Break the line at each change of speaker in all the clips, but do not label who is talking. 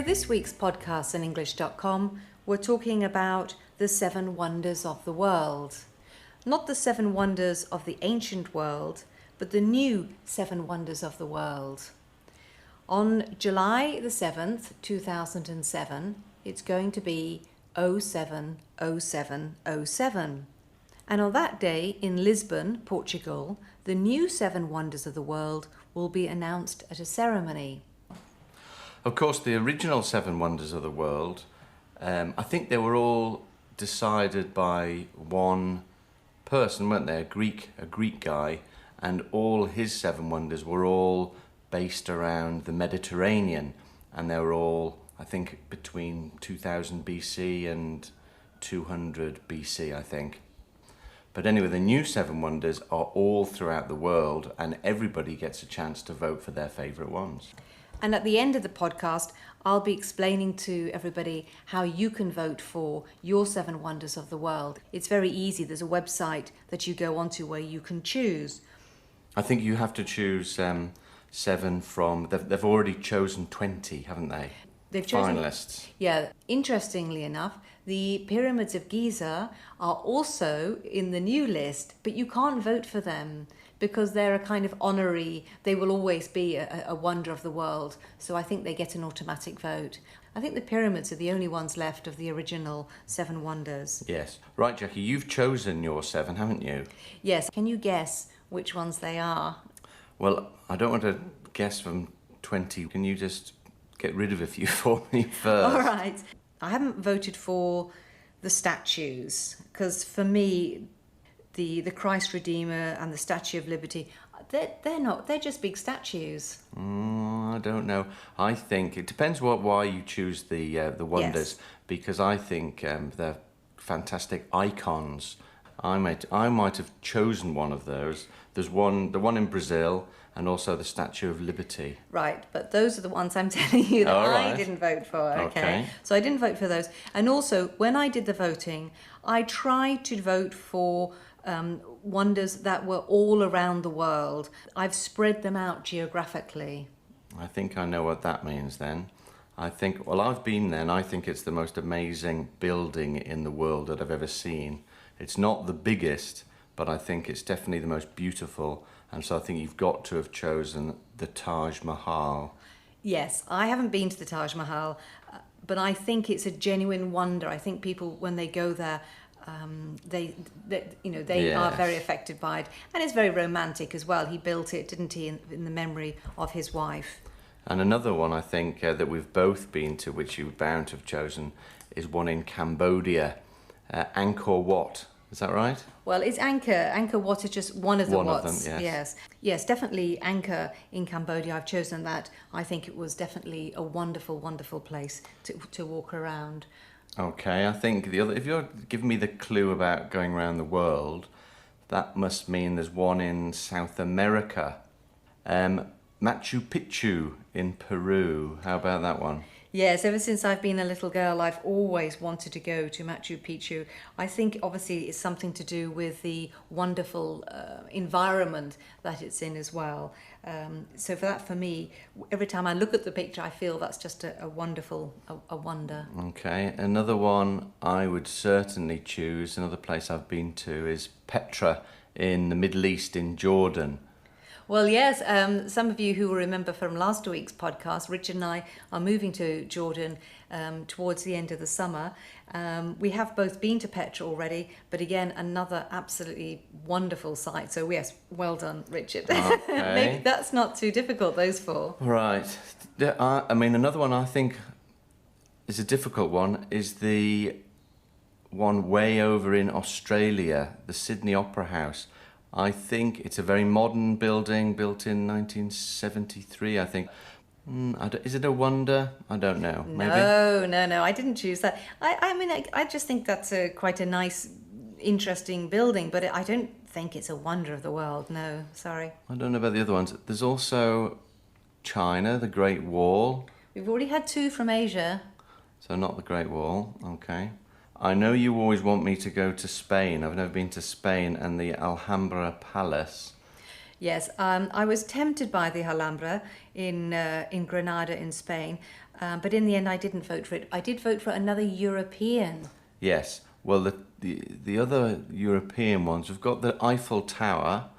this week's podcast on English.com, we're talking about the 7 wonders of the world. Not the 7 wonders of the ancient world, but the new 7 wonders of the world. On July the 7th, 2007, it's going to be 070707. And on that day in Lisbon, Portugal, the new 7 wonders of the world will be announced at a ceremony.
Of course, the original 7 wonders of the world, I think they were all decided by one person, weren't they? A Greek guy, and all his 7 wonders were all based around the Mediterranean, and they were all, I think, between 2000 BC and 200 BC, I think. But anyway, the new 7 wonders are all throughout the world, and everybody gets a chance to vote for their favourite ones.
And at the end of the podcast, I'll be explaining to everybody how you can vote for your 7 wonders of the world. It's very easy. There's a website that you go onto where you can choose.
I think you have to choose 7 from... They've already chosen 20, haven't they?
They've chosen
finalists.
Yeah. Interestingly enough, the pyramids of Giza are also in the new list, but you can't vote for them because they're a kind of honorary, they will always be a wonder of the world. So I think they get an automatic vote. I think the pyramids are the only ones left of the original 7 wonders.
Yes. Right, Jackie, you've chosen your 7, haven't you?
Yes. Can you guess which ones they are?
Well, I don't want to guess from 20. Can you just get rid of a few for me first?
All right. I haven't voted for the statues because for me, the Christ Redeemer and the Statue of Liberty, they're just big statues.
I don't know. I think it depends why you choose the wonders,
Yes.
because I think they're fantastic icons. I might have chosen one of those. There's the one in Brazil, and also the Statue of Liberty.
Right, but those are the ones I'm telling you that
All right.
I didn't vote for,
Okay.
So I didn't vote for those. And also, when I did the voting, I tried to vote for wonders that were all around the world. I've spread them out geographically.
I think I know what that means then. I've been there, and I think it's the most amazing building in the world that I've ever seen. It's not the biggest, but I think it's definitely the most beautiful. And so I think you've got to have chosen the Taj Mahal.
Yes, I haven't been to the Taj Mahal, but I think it's a genuine wonder. I think people, when they go there, they
Yes.
are very affected by it. And it's very romantic as well. He built it, didn't he, in the memory of his wife.
And another one I think that we've both been to, which you're bound to have chosen, is one in Cambodia, Angkor Wat. Is that right?
Well, it's Angkor. Angkor Wat is just one of the
One of
Wats.
them, yes.
Yes, definitely Angkor in Cambodia. I've chosen that. I think it was definitely a wonderful, wonderful place to walk around.
Okay, I think if you're giving me the clue about going around the world, that must mean there's one in South America. Machu Picchu in Peru. How about that one?
Yes, ever since I've been a little girl, I've always wanted to go to Machu Picchu. I think obviously it's something to do with the wonderful environment that it's in as well. So for me, every time I look at the picture, I feel that's just a wonderful wonder.
Okay, another one I would certainly choose, another place I've been to, is Petra in the Middle East in Jordan.
Well, yes, some of you who will remember from last week's podcast, Richard and I are moving to Jordan towards the end of the summer. We have both been to Petra already, but again, another absolutely wonderful site. So yes, well done, Richard.
Okay.
Maybe that's not too difficult, those 4.
Right. Another one I think is a difficult one is the one way over in Australia, the Sydney Opera House. I think it's a very modern building, built in 1973, I think. Is it a wonder? I don't know. Maybe?
No, I didn't choose that. I just think that's quite a nice, interesting building, but I don't think it's a wonder of the world. No, sorry.
I don't know about the other ones. There's also China, the Great Wall.
We've already had 2 from Asia.
So not the Great Wall, okay. I know you always want me to go to Spain. I've never been to Spain, and the Alhambra Palace.
Yes, I was tempted by the Alhambra in Granada in Spain, but in the end I didn't vote for it. I did vote for another European.
Yes. Well, the other European ones, we've got the Eiffel Tower.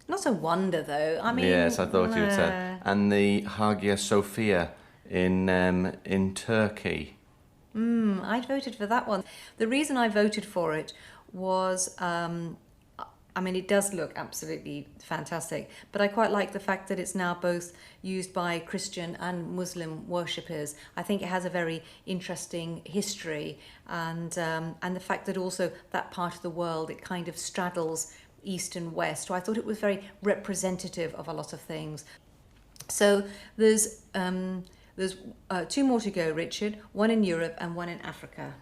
Not a wonder though. I mean,
Yes, I thought you would say. And the Hagia Sophia in Turkey.
I voted for that one. The reason I voted for it was, I mean, it does look absolutely fantastic, but I quite like the fact that it's now both used by Christian and Muslim worshippers. I think it has a very interesting history, and the fact that also that part of the world, it kind of straddles east and west. So I thought it was very representative of a lot of things. So there's two more to go, Richard, one in Europe and one in Africa.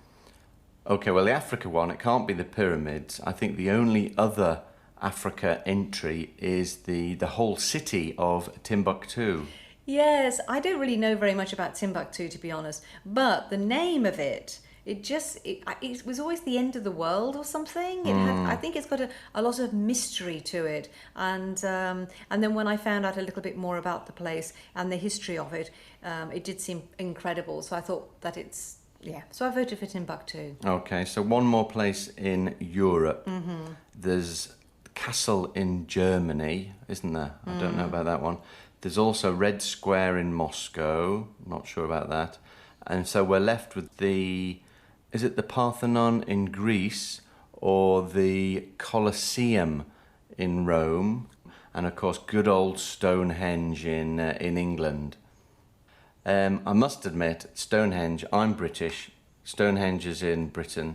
Okay, well, the Africa one, it can't be the pyramids. I think the only other Africa entry is the whole city of Timbuktu.
Yes, I don't really know very much about Timbuktu, to be honest, but the name of it, it was always the end of the world or something. I think it's got a lot of mystery to it, and then when I found out a little bit more about the place and the history of it, it did seem incredible. So I thought that so I voted for Timbuktu.
Okay, so one more place in Europe. There's Castle in Germany, isn't there? I don't know about that one. There's also Red Square in Moscow. Not sure about that. And so we're left with is it the Parthenon in Greece or the Colosseum in Rome? And of course, good old Stonehenge in England. I must admit, Stonehenge, I'm British. Stonehenge is in Britain.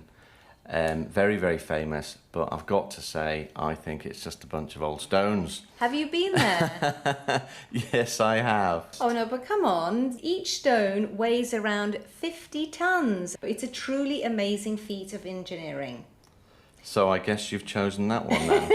Very, very famous. But I've got to say, I think it's just a bunch of old stones.
Have you been there?
Yes, I have.
Oh no, but come on. Each stone weighs around 50 tons. It's a truly amazing feat of engineering.
So I guess you've chosen that one then.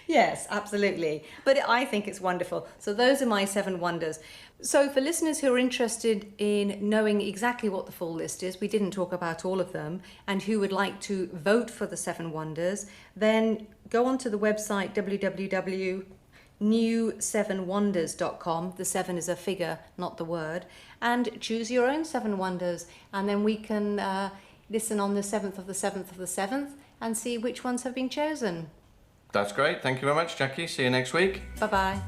Yes, absolutely. But I think it's wonderful. So those are my 7 wonders. So for listeners who are interested in knowing exactly what the full list is, we didn't talk about all of them, and who would like to vote for the 7 wonders, then go onto the website www.new7wonders.com. The 7 is a figure, not the word, and choose your own 7 wonders. And then we can listen on the 7th of the 7th of the 7th and see which ones have been chosen.
That's great. Thank you very much, Jackie. See you next week.
Bye-bye.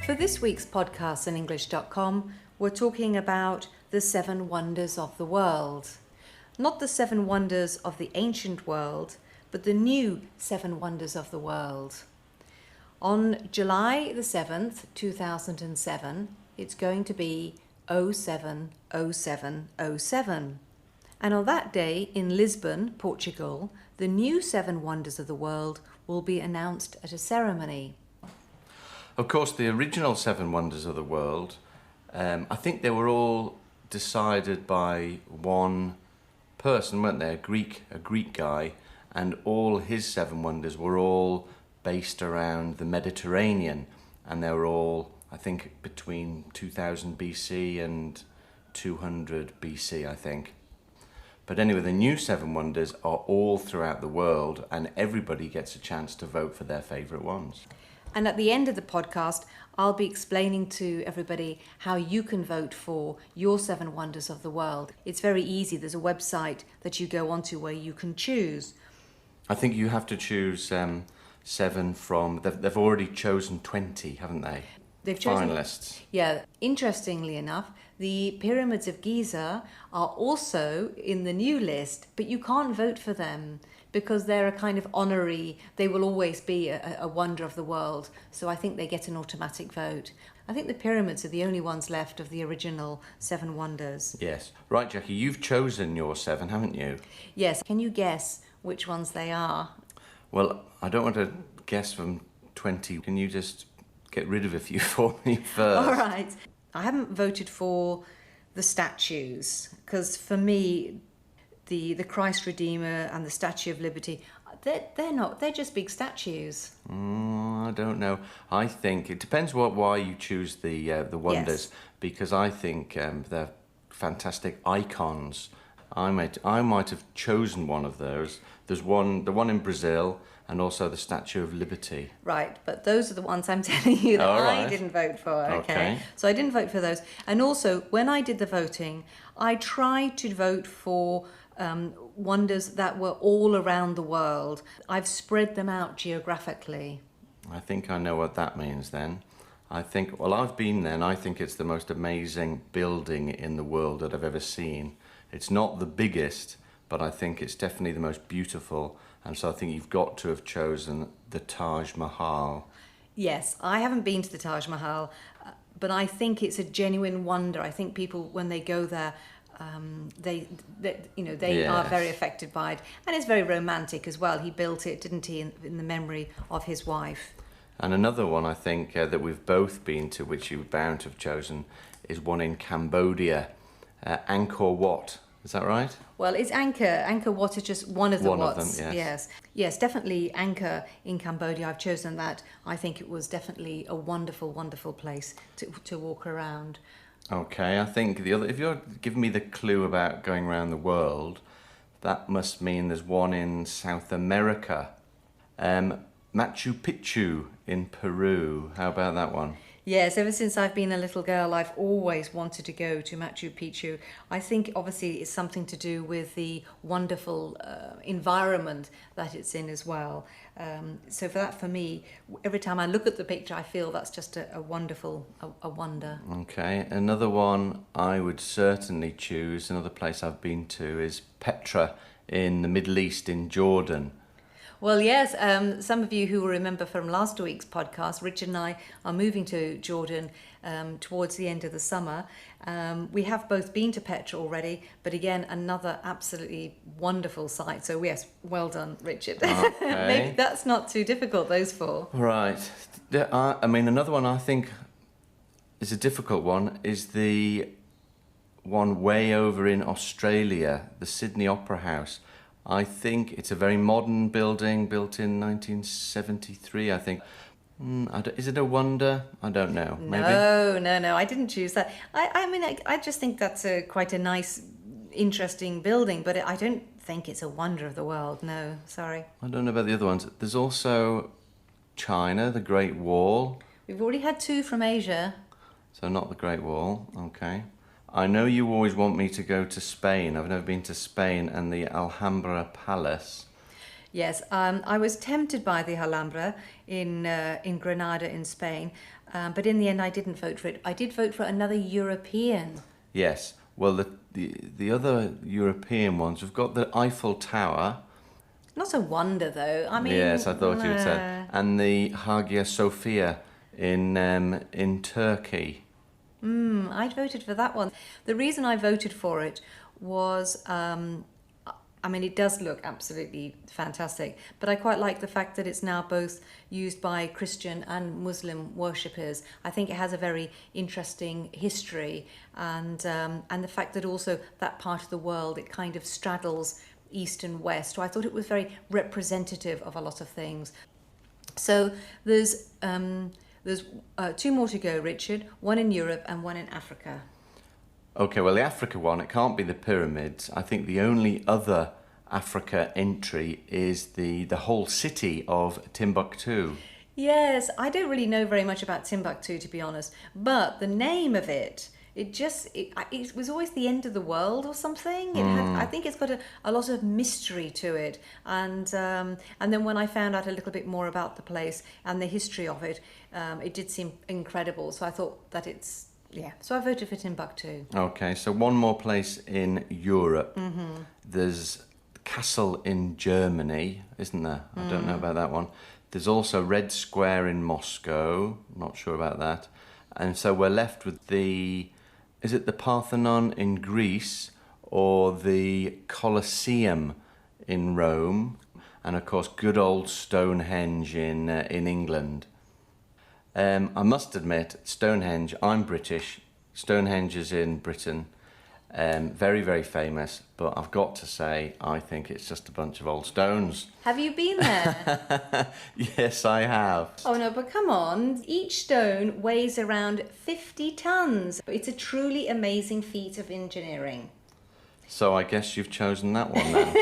For this week's podcast on English.com, we're talking about the 7 wonders of the world. Not the 7 wonders of the ancient world, but the new 7 wonders of the world. On July the 7th, 2007, it's going to be 070707. And on that day in Lisbon, Portugal, the new 7 wonders of the world will be announced at a ceremony.
Of course, the original 7 wonders of the world, I think they were all decided by one person, weren't they? A Greek guy, and all his 7 wonders were all based around the Mediterranean, and they were all, I think, between 2000 BC and 200 BC, I think. But anyway, the new 7 wonders are all throughout the world, and everybody gets a chance to vote for their favourite ones.
And at the end of the podcast, I'll be explaining to everybody how you can vote for your 7 wonders of the world. It's very easy. There's a website that you go onto where you can choose.
I think you have to choose 7 from... They've already chosen 20, haven't they?
They've chosen
finalists.
Yeah. Interestingly enough, the pyramids of Giza are also in the new list, but you can't vote for them because they're a kind of honorary, they will always be a wonder of the world. So I think they get an automatic vote. I think the pyramids are the only ones left of the original 7 wonders.
Yes. Right, Jackie, you've chosen your 7, haven't you?
Yes. Can you guess which ones they are?
Well, I don't want to guess from 20. Can you just get rid of a few for me first?
All right. I haven't voted for the statues because for me, the Christ Redeemer and the Statue of Liberty, They're not. They're just big statues.
I don't know. I think it depends why you choose the wonders,
Yes.
because I think they're fantastic icons. I might have chosen one of those. There's the one in Brazil, and also the Statue of Liberty.
Right, but those are the ones I'm telling you that
All
I
right.
didn't vote for.
Okay.
So I didn't vote for those. And also, when I did the voting, I tried to vote for wonders that were all around the world. I've spread them out geographically.
I think I know what that means then. I've been there, and I think it's the most amazing building in the world that I've ever seen. It's not the biggest, but I think it's definitely the most beautiful. And so I think you've got to have chosen the Taj Mahal.
Yes, I haven't been to the Taj Mahal, but I think it's a genuine wonder. I think people, when they go there, they are
Yes.
very affected by it, and it's very romantic as well. He built it, didn't he, in the memory of his wife.
And another one I think that we've both been to, which you're bound to have chosen, is one in Cambodia, Angkor Wat. Is that right?
Well, it's Angkor. Angkor Wat is just one of the
One of
Wats.
them, yes.
Yes, definitely Angkor in Cambodia. I've chosen that. I think it was definitely a wonderful, wonderful place to walk around.
Okay, I think if you're giving me the clue about going around the world, that must mean there's one in South America. Machu Picchu in Peru. How about that one?
Yes, ever since I've been a little girl, I've always wanted to go to Machu Picchu. I think obviously it's something to do with the wonderful environment that it's in as well. So for me, every time I look at the picture, I feel that's just a wonderful wonder.
Okay, another one I would certainly choose, another place I've been to, is Petra in the Middle East, in Jordan.
Well, yes, some of you who will remember from last week's podcast, Richard and I are moving to Jordan towards the end of the summer. We have both been to Petra already, but again, another absolutely wonderful site. So yes, well done, Richard.
Okay.
Maybe that's not too difficult, those four.
Right. I mean, another one I think is a difficult one is the one way over in Australia, the Sydney Opera House. I think it's a very modern building, built in 1973, I think. Is it a wonder? I don't know. Maybe.
No, I didn't choose that. I just think that's quite a nice, interesting building, but I don't think it's a wonder of the world. No, sorry.
I don't know about the other ones. There's also China, the Great Wall.
We've already had two from Asia.
So not the Great Wall, okay. I know you always want me to go to Spain. I've never been to Spain, and the Alhambra Palace.
Yes, I was tempted by the Alhambra in Granada in Spain, but in the end I didn't vote for it. I did vote for another European.
Yes, well, the other European ones, we've got the Eiffel Tower.
Not a wonder though. I mean,
Yes, I thought you would say. And the Hagia Sophia in Turkey.
I voted for that one. The reason I voted for it was, it does look absolutely fantastic, but I quite like the fact that it's now both used by Christian and Muslim worshippers. I think it has a very interesting history, and the fact that also that part of the world, it kind of straddles east and west. So I thought it was very representative of a lot of things. So there's two more to go, Richard. One in Europe and one in Africa.
Okay, well, the Africa one, it can't be the pyramids. I think the only other Africa entry is the whole city of Timbuktu.
Yes, I don't really know very much about Timbuktu, to be honest, but the name of it, it was always the end of the world or something. I think it's got a lot of mystery to it, and then when I found out a little bit more about the place and the history of it, it did seem incredible. So I thought that so I voted for Timbuktu.
Okay, so one more place in Europe. There's the castle in Germany, isn't there? I don't know about that one. There's also Red Square in Moscow. Not sure about that. And so we're left with is it the Parthenon in Greece or the Colosseum in Rome? And of course, good old Stonehenge in England. I must admit, Stonehenge, I'm British. Stonehenge is in Britain. Very, very famous, but I've got to say, I think it's just a bunch of old stones.
Have you been there?
Yes, I have.
Oh no, but come on. Each stone weighs around 50 tons. It's a truly amazing feat of engineering.
So I guess you've chosen that one then.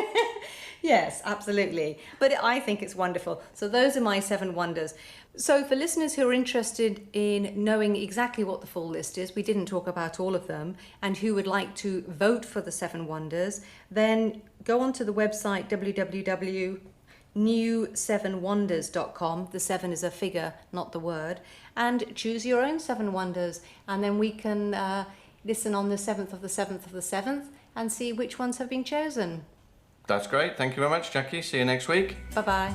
Yes, absolutely. But I think it's wonderful. So those are my 7 wonders. So for listeners who are interested in knowing exactly what the full list is, we didn't talk about all of them, and who would like to vote for the 7 wonders, then go onto the website www.new7wonders.com. The 7 is a figure, not the word, and choose your own 7 wonders. And then we can listen on the 7th of the 7th of the 7th and see which ones have been chosen.
That's great. Thank you very much, Jackie. See you next week.
Bye-bye.